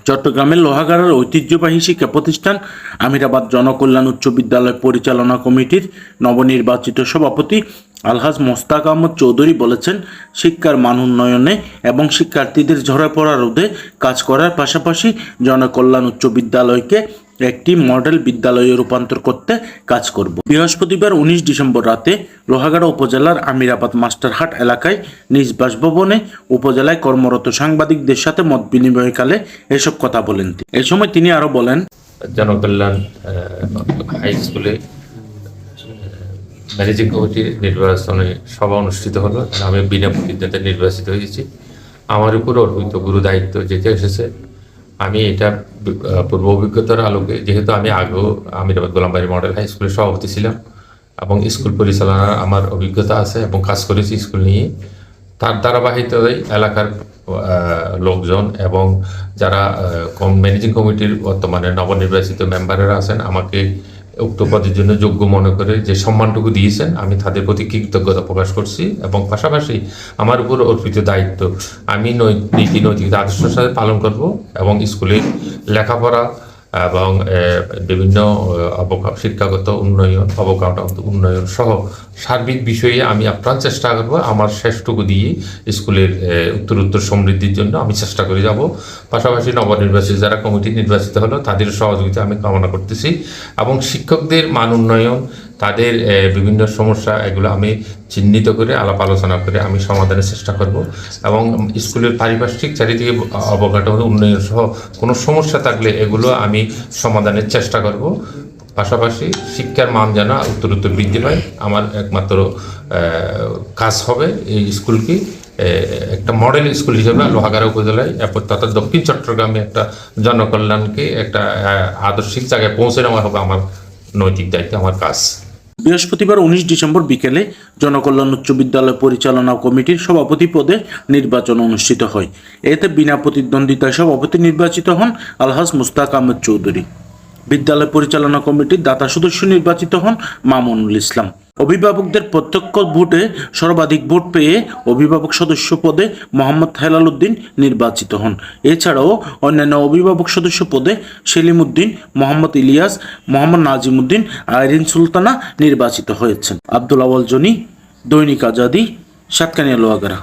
চট্টগ্রামের লোহাগাড়ার ঐতিহ্যবাহী শিক্ষা প্রতিষ্ঠান আমিরাবাদ জনকল্যাণ উচ্চ বিদ্যালয় পরিচালনা কমিটির নবনির্বাচিত সভাপতি আলহাজ মোস্তাক আহমদ চৌধুরী বলেছেন, শিক্ষার মান উন্নয়নে এবং শিক্ষার্থীদের ঝরে পড়া রোধে কাজ করার পাশাপাশি জনকল্যাণ উচ্চ বিদ্যালয়কে একটি মডেল বিদ্যালয়ে রূপান্তর করতে কাজ করব। বৃহস্পতিবার 19 ডিসেম্বর রাতে লোহাগাড়া উপজেলার আমিরাবাদ মাস্টারহাট এলাকায় নিজ বাসভবনে উপজেলায় কর্মরত সাংবাদিকদের সাথে মত বিনিময়কালে এসব কথা বলেন। এ সময় তিনি আরো বলেন, জনকল্যাণ হাই স্কুলে ম্যানেজিং কমিটির নির্বাচনে সভা অনুষ্ঠিত হলো। আমি বিনা প্রতিদ্বন্দ্বিতায় নির্বাচিত হয়েছি। আমার উপর অর্পিত গুরু দায়িত্ব যেটা এসেছে, আমি এটা পূর্ব অভিজ্ঞতার আলোকে, যেহেতু আমি আগেও আমিরাবাদ গোলামবাড়ি মডেল হাই স্কুলের সভাপতি ছিলাম এবং স্কুল পরিচালনার আমার অভিজ্ঞতা আছে এবং কাজ করেছি স্কুল নিয়ে, তার ধারাবাহিকতায় এলাকার লোকজন এবং যারা ম্যানেজিং কমিটির বর্তমানে নবনির্বাচিত মেম্বারেরা আছেন আমাকে উক্ত পদের জন্য যোগ্য মনে করে যে সম্মানটুকু দিয়েছেন, আমি তাদের প্রতি কৃতজ্ঞতা প্রকাশ করছি। এবং পাশাপাশি আমার উপর অর্পিত দায়িত্ব আমি নীতি নৈতিক আদর্শের সাথে পালন করব এবং স্কুলের লেখাপড়া এবং বিভিন্ন শিক্ষাগত উন্নয়ন, অবকাঠামো উন্নয়ন সহ সার্বিক বিষয়ে আমি আপ্রাণ চেষ্টা করব। আমার শেষটুকু দিয়ে স্কুলের উত্তরোত্তর সমৃদ্ধির জন্য আমি চেষ্টা করে যাব। পাশাপাশি নবনির্বাচিত যারা কমিটি নির্বাচিত হলো তাদের সহযোগিতা আমি কামনা করতেছি এবং শিক্ষকদের মান উন্নয়ন, তাদের বিভিন্ন সমস্যা, এগুলো আমি চিহ্নিত করে আলাপ আলোচনা করে আমি সমাধানের চেষ্টা করব এবং স্কুলের পারিপার্শ্বিক চারিদিকে অবকাঠামো উন্নয়ন সহ কোনো সমস্যা থাকলে এগুলো আমি সমাধানের চেষ্টা করব। পাশাপাশি শিক্ষার মান যেন উত্তরোত্তর বৃদ্ধি পায়, আমার একমাত্র কাজ হবে এই স্কুলকে একটা মডেল স্কুল হিসেবে লোহাগাড়া উপজেলায় তথা দক্ষিণ চট্টগ্রামে একটা জনকল্যাণকে একটা আদর্শিক জায়গায় পৌঁছে নেওয়া হবে আমার নৈতিক দায়িত্ব, আমার কাজ। বৃহস্পতিবার 19 ডিসেম্বর বিকেলে জনকল্যাণ উচ্চ বিদ্যালয় পরিচালনা কমিটির সভাপতি পদে নির্বাচন অনুষ্ঠিত হয়। এতে বিনা প্রতিদ্বন্দ্বিতায় সভাপতি নির্বাচিত হন আলহাজ মোস্তাক আহমদ চৌধুরী। বিদ্যালয় পরিচালনা কমিটির দাতা সদস্য নির্বাচিত হন মামুনুল ইসলাম। অভিভাবকদের প্রত্যক্ষ ভোটে সর্বাধিক ভোট পেয়ে অভিভাবক সদস্য পদে মোহাম্মদ হেলাল উদ্দিন নির্বাচিত হন। এছাড়াও অন্যান্য অভিভাবক সদস্য পদে সেলিম উদ্দিন, মোহাম্মদ ইলিয়াস, মোহাম্মদ নাজিম উদ্দিন, আইরিন সুলতানা নির্বাচিত হয়েছেন। আব্দুল আওয়াল জনি, দৈনিক আজাদী, সাতকানিয়া, লোহাগাড়া।